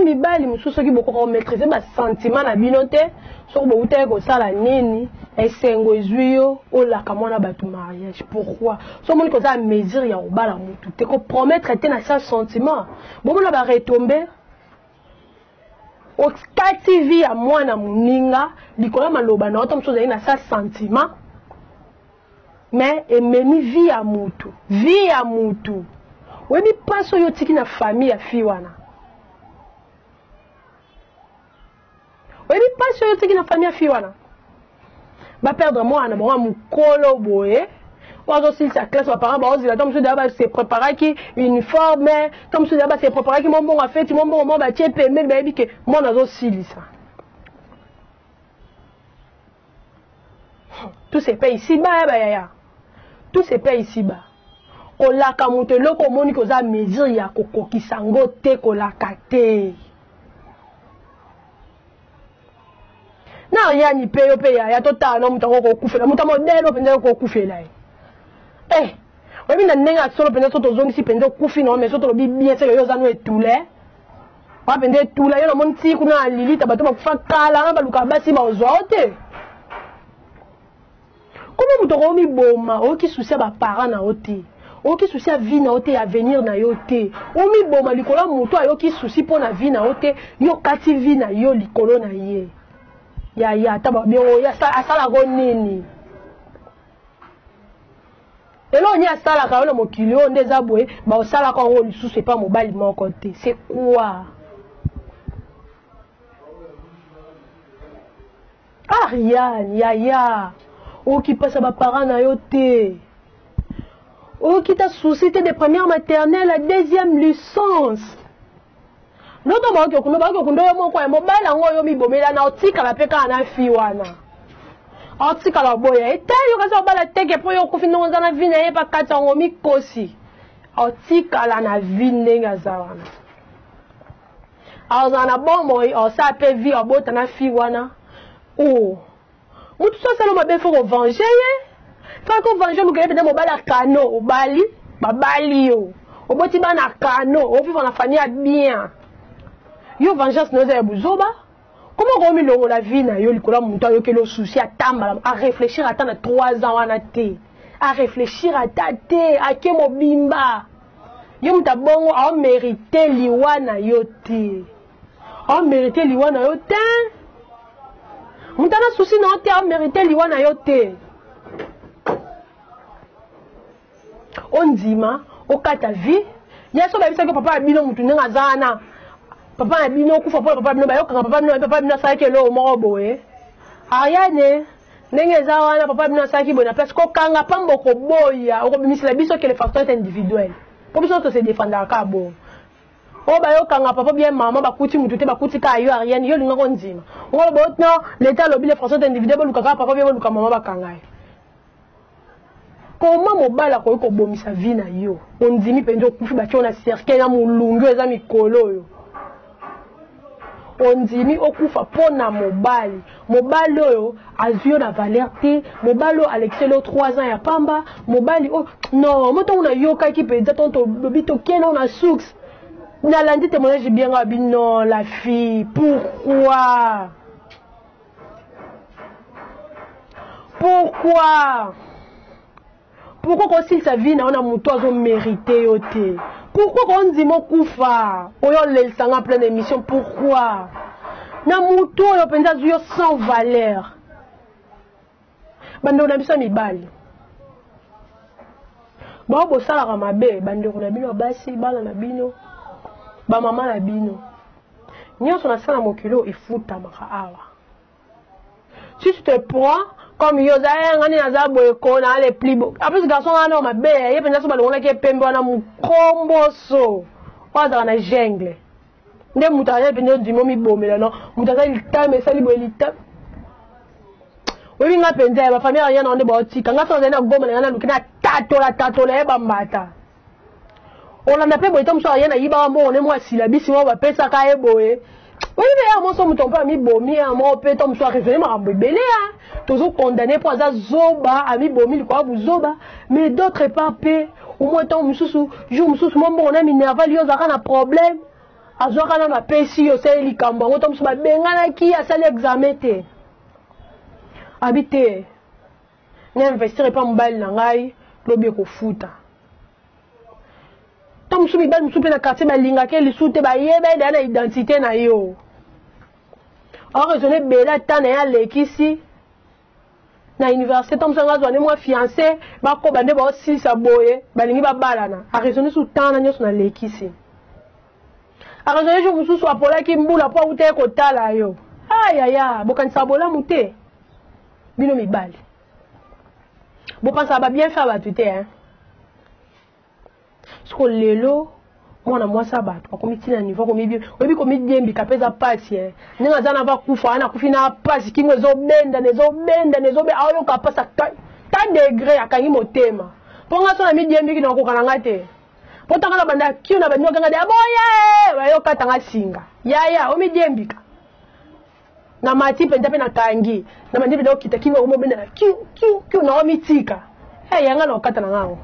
mibali mususu ki boko maîtriser ba sentiment na binote so bo uté ko sala nini esengo ezuyo ola kamona ba tu mariage. Pourquoi? So moni ko za mesure ya obala mutu te ko promettre te na sa sentiment. Bomo na ba retomber o kati vi ya mwana muninga likola maloba na oto mususu na sa sentiment. Mais emeni vi ya mutu. Vi ya mutu. Webi paso yo tiki na famille ya fi wana. Webi paso yo tiki na famille ya fi wana. Ba perdre moi na bon mukolo boye. Ozo si sa classe ba parents ba ozi la tom so d'aba se préparer ki uniforme, tom so d'aba se préparer ki mon bon a fait, mon bon ba tie pembe ba bi ke mon azo silisa. Tout se paye ici bas ba ya. Tout se paye ici bas. Kolaka mutelo ko moni ko za mesure ya kokokisa ngo te kolaka te. Na ya ni peyo pe ya tota no mutako ko kufela mutamo delo pende ko kufela. Webi na nenga solo pende soto zongi si pende kufi no mais soto bi bien se yo za no etule. Wa pende etule yo na monti kuna lilita bato ba kufa kala ba luka basi ba ozote. Comment mutoko mi boma o ki souci ba parents na oti. O ki souci a vie na ote ya venir na yo te. O mi boma likola muto ayo ki souci po na vie na ote yo kati vie na yo likolo na ye. Ya taba bien o ya asala go nini. Elo ni asala ka ona mokili o ndeza boye ba osala ka o lisusu pas mobile mon côté. C'est quoi? Ariane, ya. O ki passe ba parents na yo te. O qui t'a société de première maternelle à deuxième licence. L'autre mot que kuno ba ko ndo yo moko e mobile ngo yo mi bomela na otika la peka na fi wana. Otika la boya eta yo ka so bala teke po yo ku fi no na vi na ye pa kata ngo mi kosi. Otika la na vi ndenga za wana. Azana bombo o sa pe vi obota na fi wana. Oh. Mutu so salo mabe fo venger ye. Quand on venge nous gagne peut-être mobile à cano au bali babali yo au boti bana cano au vivre la famille bien yo vengeance nous a buzoba comment on met la vie na yo likola muto yo ke le souci à tamba à réfléchir à tant 3 ans wana te à réfléchir à tate à ke mobimba yo muta bongo a mériter liwana yo te a mériter liwana yo te mutana souci na te a mériter liwana yo te. On dima, au kata vie, il y a ce que papa a bino mutu nga zana. Papa a bino kufa papa bino bayo papa bino sa ke lo mo boye. Ayane, nenge zawana papa bino sa ki bona parce que kanga pambo ko boya, o ko bimisila biso ke les facteurs individuels. Pour biso to se défendre ka bo. O bayo kanga papa bien maman bakuti mutu te bakuti ka yo Ariane yo linga ko ndima. O bo no l'état lobby les facteurs individuels luka papa bien luka maman bakanga. Comment mobala ko ko bomisa vie na yo on dimi penjo kufi ba chona cercle na mulungu eza mikolo yo on dimi okufa pona mobali oyo azio na valeur te mobali alexelo 3 ans ya pamba mobali oh non moto una yoka ki penza tonto lobito kena na soux na landi témoignage bien ngabi non la fille pourquoi pourquoi si sa vie na muto azo mérité yote pourquoi on dit mo kufa oyo le sanga plein d'émission pourquoi na muto yo penza yo sans valeur bando na biso mibali ba bo sala ka mabe bando na bino basi bala na bino ba mama na bino nyonso na sala mokilo ifuta maka awa si tu te prends comme yozae ngani nazabo ekona les plus beaux après ce garçon ana mabe ye penza so balonga ke pembe wana mukomboso waza na jungle nde mutaya penza dimo mi bomela no mutaka litame sali bolita webi nga penza ba famille rien onde ba otika nga so na goma na lukina tatola e bambata on en appelle boitom so rien na yiba mo ne mo asila bisi mo ba pesa ka e boye. Oui, mais moi, je ne pas mis bomi, moi, peut être soit référé, m'a embellé, toujours condamné pour ça, zoba, ami bomi, quoi, vous zoba, mais d'autres pas paix, au moins, tant, moussou, jour, moussou, mon bon ami, nerveux, il y a un problème, azoka na mapesi yo sali likambo ngo to musu ba bengana ki asali examen te habité na investir pas mobile na ngai lobi ko futa to musu mibali musu pe na quartier balinga ke lisute ba yeba da na identité na yo a raisonner bela tana ya lekisi na université to musu ngazwa moi fiancé ba ko bande ba osisa boye balingi ba balana a raisonner sous tana nyoso na lekisi a raisonner jo musu so apola ki mbula po ute ko tala yo aya bokanisa bola mute bino mibali bo pensa ba bien faire batute hein sko lelo mwana mwasa bato akomiti na niveau komibi obi komidi mbi kapeza pasi hein ninga zana va kufa na kufina pasi kingo zo benda be ayo kapasa ta degré akangi motema ponga so na midi mbi kino ko kananga te potanga na banda kiyo na banyo kanga de aboye wayo katanga singa ya o midi mbi na mati penda pe na kangi na mandi be okita kingo o mobenda na kiu na omitika yanga na okata na ngao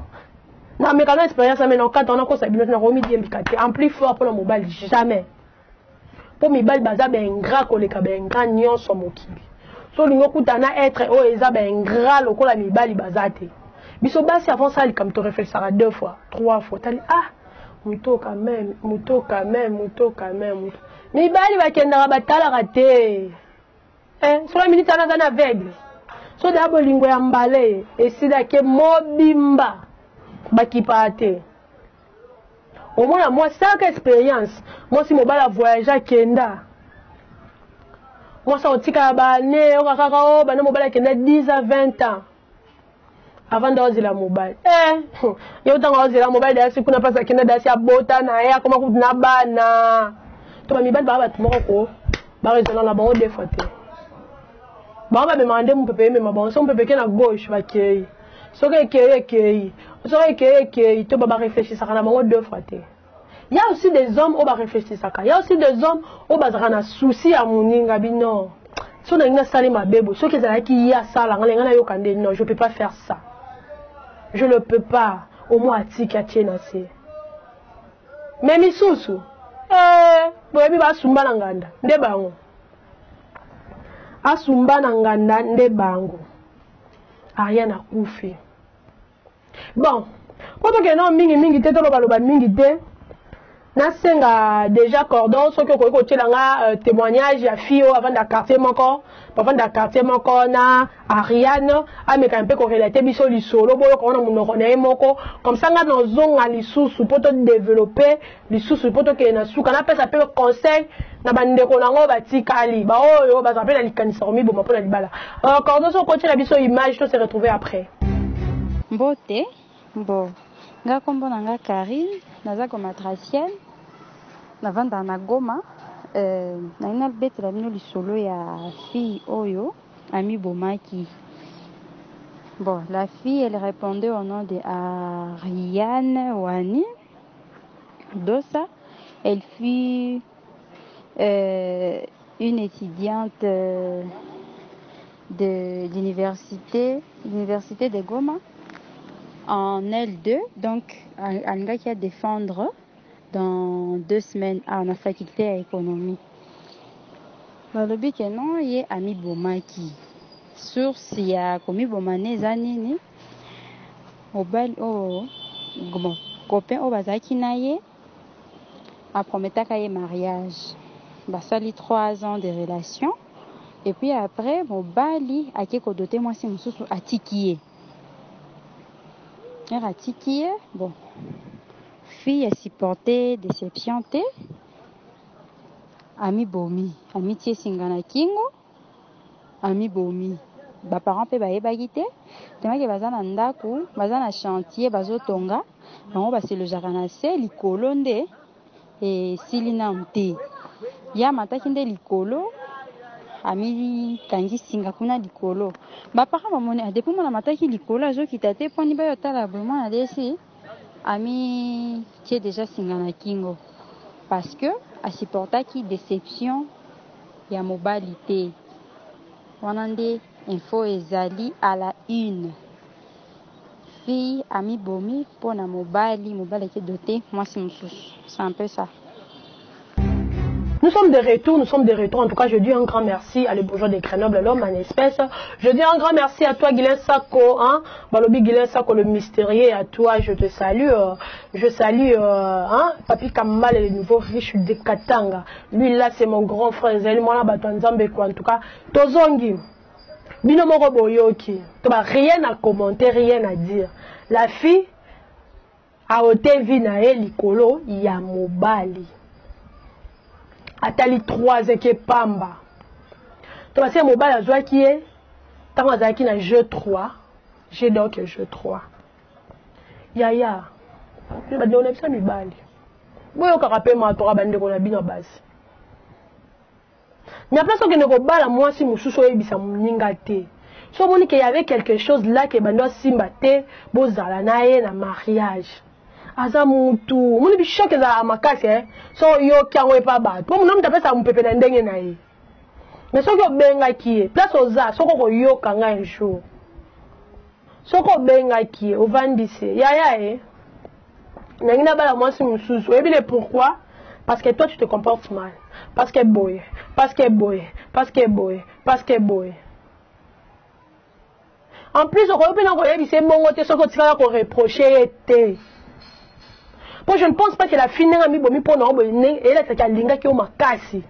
na mekano expérience mais na okata na ko sabino na komi die mbikate en plus fort pour le mobile jamais pour mibali baza ben ingrat koleka ben ingrat nyonso mokili so lingo kutana être o eza ben ingrat lokola mibali bazate biso basi avant ça comme tu réfléchir 2 fois 3 fois tali muto quand même mibali bakenda batala raté so la minute na aveugle so d'abord lingo ya mbale esida ke mobimba bakipate au moins moi chaque expérience moi si mobile voyager kenda moi ça otika ba ne o kaka o ba no mobile kenda 10 à 20 ans avant d'oser la mobile yo tanga oser la mobile dasi kuna pasa kenda dasi abota na ya koma kuna bana to ba mibali ba batu moko ba raisonner la ba o défaté ba ba demander mon pépé mais ma bon son pépé na gauche ba kei so que to ba réfléchir ça na bango 2 fois te il y a aussi des hommes au ba réfléchir ça il y a aussi des hommes au ba na souci à moninga bino so na ngina sali mabebo so que ça qui ya sala ngana yo kande non je peux pas faire ça je ne peux pas au moins atika tiena c'est mais misusu boyebi ba sumba na nganda nde bango asumba na nganda nde bango rien à koufi bon quand on a mingi te to loba mingi te na senga déjà cordon so que ko tshilanga témoignage ya fio avant da quartier moko na Ariane ameka un peu correlaté biso lisolo bolo ko na munoko na moko comme ça nga no zonga lisusu poto développer lisusu poto ke na suka na pesa pe conseil na bandeko nango batikali ba oyo ba zapela likanisa omi boma pona libala cordon so ko tshila biso image to se retrouver après mbote bon nga kombo nga Karine naza komatracienne na vanda na Goma na ina bête la mino lisolo ya fille oyo ami bomaki. Bon, la fille elle répondait au nom de Ariane Wani Dossa. Elle fut une étudiante de l'université de Goma en L2, donc un gars qui a défendre dans 2 semaines à la faculté d'économie. Le but est non, il est ami bomaki. Source il y a commis bomane zanini. Au bal au copain au bazaki naie. A promettre qu'il y ait mariage. Basali 3 ans de relation. Et puis après mon bali a qui doté moi c'est mon sous à tikier. Ratikier, bon, fille a supporté, déception, ami bomi, amitié singana kingo, ami bomi, ba parents pe ba ebagite, tema ke bazana ndaku, bazana chantier, bazo tonga, bango ba se le jaranase, likolo nde, et silina mte, ya mataki nde likolo, ami kangi singa kuna likolo ba para mamone a depuis mona mataki likolo azo kitate poni ba yotala vraiment na desi ami qui est déjà singa na kingo parce que a supporta qui déception ya mobilité wanande info ezali à la une fille ami bomi pona mobali qui est doté moi c'est un peu ça. Nous sommes de retour, En tout cas, je dis un grand merci à les bourgeois de Grenoble, l'homme en espèce. Je dis un grand merci à toi, Guylain Sako, hein, Balobi Guylain Sako, le mystérieux, à toi, je te salue. Je salue, hein, Papi Kamal, le nouveau riche de Katanga. Lui, là, c'est mon grand frère, Zéli, moi, là, Batanzambe, quoi, en tout cas, Tozongi. Bino Moro Boyoki. Rien à commenter, rien à dire. La fille, a ôté Vinae, Likolo, Yamobali. Atali 3 eke pamba. Donc c'est mobile à joie qui est tant à qui na jeu 3. J'ai donc jeu 3. Yaya. Je vais donner ça mibali. Boyo karape ma tora bande ko na bino base. Mais après ça que ne ko bala moi si mususu oyebisa muninga te. So moni qu'il y avait quelque chose là que bando simba te bozala na ye na mariage. Aza mutu moni bi choke za makasi so yo kyango epa ba po muno mtapesa mpepe na ndenge na ye mais so ko benga ki place oza so ko yo kanga un jour so ko benga ki ovandise yaya nangina bala mwasi mususu ebile pourquoi parce que toi tu te comportes mal parce que boy en plus on peut pas yebise mbongo te so ko tikala ko reprocher te. Moi, je ne pense pas que la fille n'a mis bomi pour nous et là c'est qu'elle linga qui au makasi.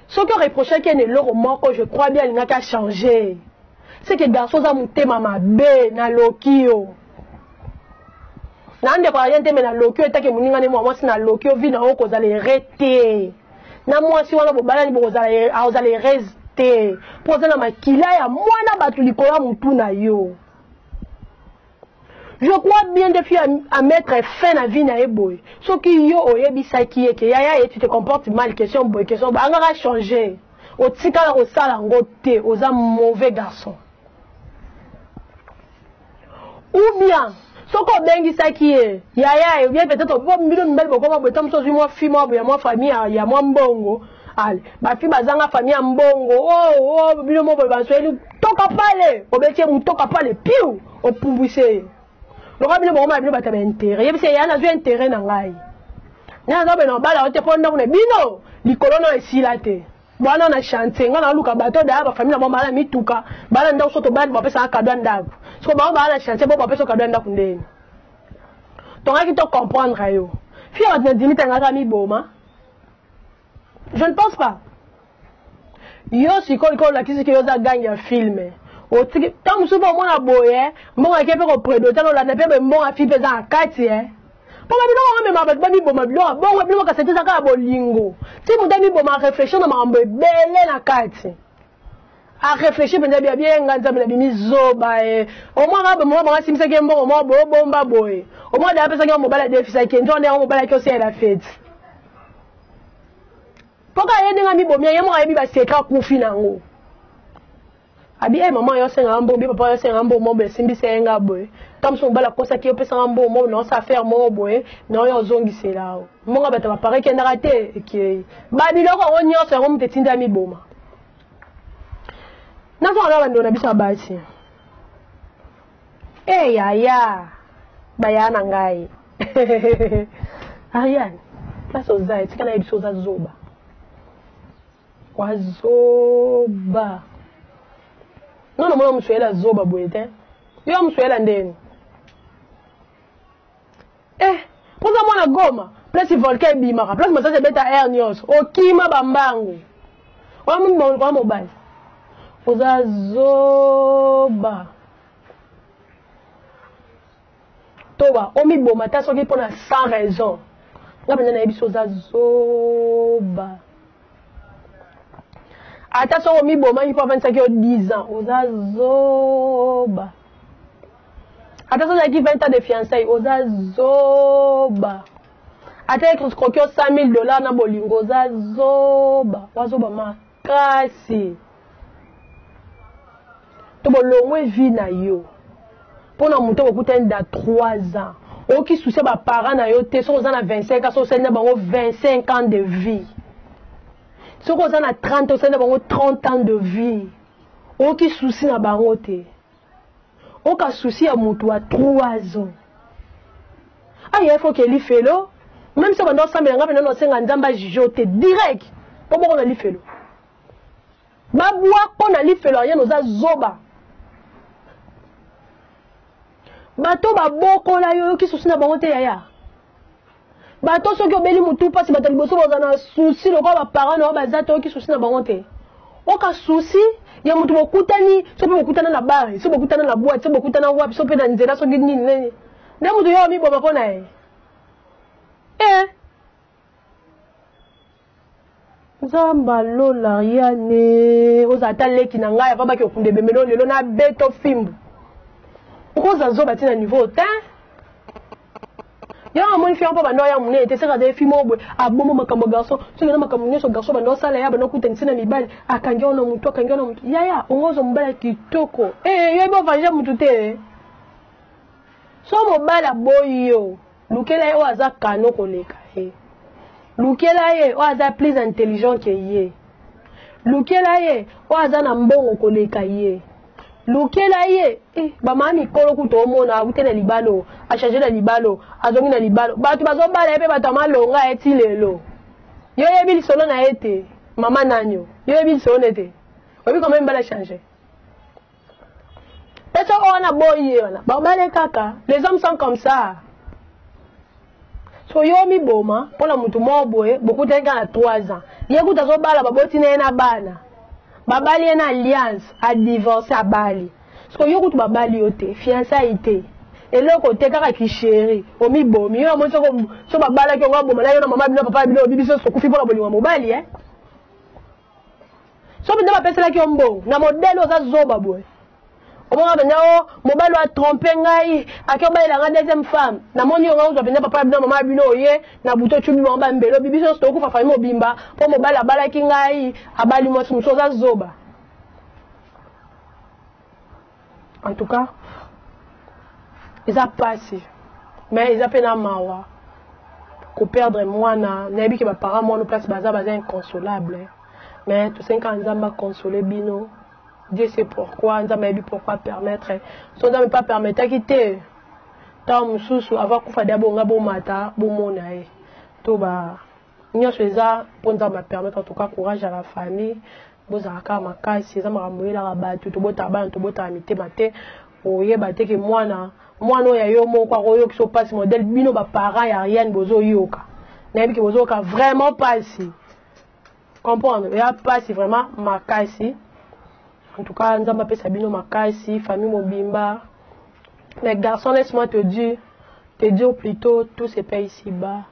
Ce que reproché qu'elle est l'euro mort, je crois bien linga qui a changé. C'est que garçon a monté mama b na lokio. Nande kwa rien te me na lokio eta que moninga ne moi si na lokio vi na oko za les rete. Na moi si wana bobala ni boza les rester. Pour ça na makila ya mwana batu likola mutu na yo. Je crois bien de faire à mettre fin à la vie na eboy. Ce qui yo oyebisa qui est que yaya tu te comportes mal question boy question ba ngara changer. O tikala o sala ngote oza mauvais garçon. Ou bien ce qu'on bengi ça qui est yaya bien peut-être bon milieu mbel boko ba botam so moi fille moi famille ya moi mbongo. Allez, ma fille bazanga famille mbongo. Oh milieu mo ba so eli toka pale. Obetie mu toka pale piu o pumbuse. Le roi bino boma bino bataba intérêt yebise yana zo intérêt na ngai na zo beno bala ote ponda kuna bino likolo no esila te bwana na chantier ngana luka bato da ba famille na mama la mituka bala nda soto bala ba pesa kadwa ndaku so ba na chantier bo ba pesa kadwa ndaku ndeni tonga ki to comprendre yo fi on na dimita ngaka mi boma je ne pense pas yo sikoli ko la kisi ki yo za ganga filme tant que souvent moi boye mon a kepe ko predo tant la ne pe mon a fi pesa akati pour ma bino ma mi boma bino bon bino ka sete saka bolingo ti mu dami boma réfléchir na mambo belé na kati a réfléchir penza bien nganza na bimi zoba au moins ba mo ba simisa ke mbo mo bo bomba boye au moins da pesa ke mo bala defisa ke njo ne mo bala ke c'est la fête poka yende ngami bomia yemo ka yebi ba seka kufi nango abi maman yo senga mbo bi papa yo senga mbo mo be simbi senga boy comme son bala kosa ki opesa mbo mo non ça faire mo boy non yo zongi c'est là mo nga bata ba pare ke ndaraté ki ba bi loko onyo so ngo mtetinda mi boma na so ala ndo na bisa basi ya bayana ngai Ariane la so zai tikana ebiso za zoba kwa zoba non non moi je la zoba boyete yo je la ndeni pour ça moi na goma place volcan bimaka place massage beta air nyos okima bambangu wa mo kwa mobile oza zoba toba omi boma ta soki pona sans raison nga benda na biso za zoba ata so mi boma il faut 25 ou 10 ans oza zoba ata so qui 20 ans de fiançailles oza zoba ata escroquer $100,000 na bolingo oza zoba wazoba makasi to bolongwe vie na yo pona muto kokutani da 3 ans oki souci ba parents na yo te so oza na 25 ans so senda bango 25 ans de vie. Si on a 30 ans, on a 30 ans de vie. Aucun souci na bangote. Aucun souci à mon toit 3 ans. Ah, il faut qu'il y ait fait là. Même si on a 100 000, on a 50 000, jijote direct. Pourquoi on a l'ifelo? Baboua qu'on a l'ifelo, rien nous a zoba. Bato baboko la yo qui souci na bangote yaya. Bato so ki obeli mutu pasi batali boso bazana souci le quoi ba parents na bazato qui souci na bangote. Oka souci ya mutu bokutani so pe bokutana na bare, so bokutana na boîte, so bokutana wapi so pe na nzela so gini nini. Na mutu yo mi boma pona e. Zamba lola riane ozata leki na ngai ava baki okunde bemelo lelo na beto fimbu. Oza zoba tina niveau ta. Ya amoni fi ampa bando ya mune te seka de fi mobwe abomo makambo garçon so na makambo nyeso garçon bando sala ya bando kutentina mibali akangi ona mutu ya ongozo mbala kitoko yebo vanja mutu te so mobala boyo lukela ye oaza kano koleka lukela ye oaza plus intelligent que ye lukela ye oaza na mbongo koleka ye lukela ye bamami kolo kutomona utena libalo a changer na libalo azongi na libalo batu bazobala pe batu amalonga eti lelo yo yebi lisolo na ete mama nanyo yo yebi lisolo nete obi comment mbala changer peto ona boye ona babale kaka les hommes sont comme ça so yo mi boma pona mutu moboye beaucoup de gens à 3 ans yeku tazobala baboti na bana babali na alliance a divorcer a bali so yo kutu babali yote fiançailles et le côté kaka ki chéri o mi bomi yo mo so babala ki ngabo mala yo na mama bino papa bino bibi so kufi pona bolinga mobali so bino ba pesela ki ombo na modèle oza zoba boy o mo ngaba nyao mobali a tromper ngai akioba ila nga deuxième femme na moni yo ngao bino papa bino mama bino ye na buto chubi mo ba mbelo bibi so to kufa fa mo bimba po mobali abala ki ngai abali mo so za zoba. En tout cas, ils ont passé. Mais ils ont peine à mawa. Pour perdre moi, n'abi que mes parents m'ont place baza inconsolable. Mais tout ça quand ils ont consolé bino, Dieu sait pourquoi, ils ont pourquoi permettre. Si on ne pas permettre à quitter, tant mususu avant qu'on fasse d'abord un bon matin, bon monaï. Tout bas, nous faisons pour nous permettre en tout cas courage à la famille. Bozaka makasi za makamboyela rabatu to bota bana to bota amite mate oyeba te ke mwana ya yo moko akoyo kiso passe modèle bino ba parents ya rien bozo yoka na bi ke bozo ka vraiment passi comprendre ya passi vraiment makasi en tout cas nzamba pesa bino makasi famille mobimba les garçons laisse-moi te dire plutôt tout se paye ici bas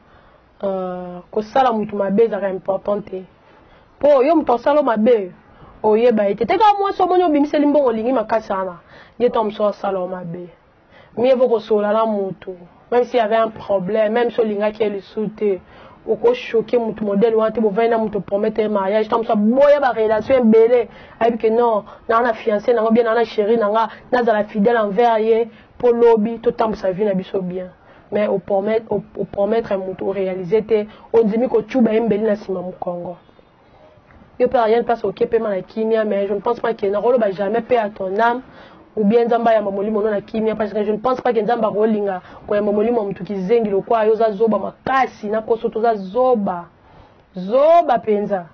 ko sala mutu mabe za important te po yo mtosalo mabe oyeba ete teka moi so monyo bimiseli mbongo olingi makasi ana ye tom so salo mabe mieux vaut kosola la mutu même s'il y avait un problème même so linga qui est le souté oko choquer mutu modèle wante bo vaina mutu promettre mariage tom so boya ba relation belé avec que non na fiancé na bien na chérie na za fidèle envers ye pour lobby tout temps sa vie na biso bien mais au promettre mutu réaliser te on dit ko chuba mbeli na sima mu Congo. Je ne peux rien passer au Képéma na Kimia, mais je ne pense pas qu'il y ait un jamais paix à ton âme, ou bien Zamba ya mamoli mono na Kimia, parce que je ne pense pas qu'il y ait un rolinga, quand ya mamoli mono qui zengi le quoi, yoza zoba makasi, na koso toza zoba penza.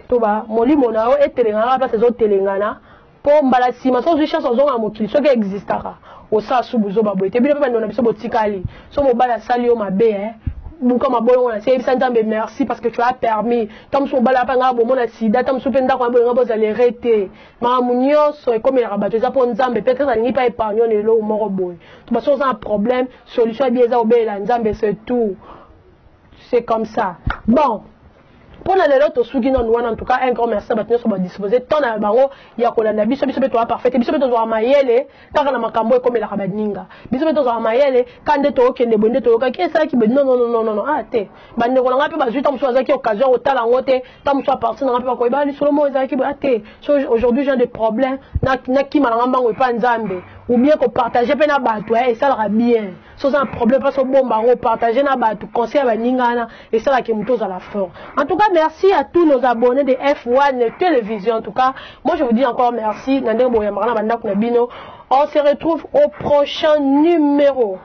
Toba, moli mono et telengana, place zo telengana, pour mbala sima, sans chance aux gens à mokili, ce qui existera, au sa subu zoba boy, te bien pas dans la biso botikali, so mobala sali o mabe, Buka mabolo na c'est Nzambe merci parce que tu as permis tom so bala pa ngabo mona sida tom so penda kwa bongo za les rete ma munyoso e comme la rabato za po Nzambe peut-être ça n'y pas épargner le lo moko boy tu vas sans un problème solution bien za obela Nzambe c'est tout c'est comme ça bon pour les autres souki non en tout cas un grand merci à tous pour disposer ton na bango ya ko la biso to parfait biso to zo mayele kaka na makambo comme la rabadninga biso to zo mayele kande to okende bonde to ka kesa ki non ah te bande ko nga pe ba zuta muso za ki occasion au tala ngote ta muso partir na pe ba ko ba ni solo mo za ki ba te aujourd'hui j'ai des problèmes na ki malanga bango pa Nzambe ou bien qu'on partage pe na batu et ça ira bien sans un problème parce que bon bango partager na batu conseil ba ningana et ça la ki muto za la fort en tout cas merci à tous nos abonnés de F1 Télévision. En tout cas, moi je vous dis encore merci. On se retrouve au prochain numéro.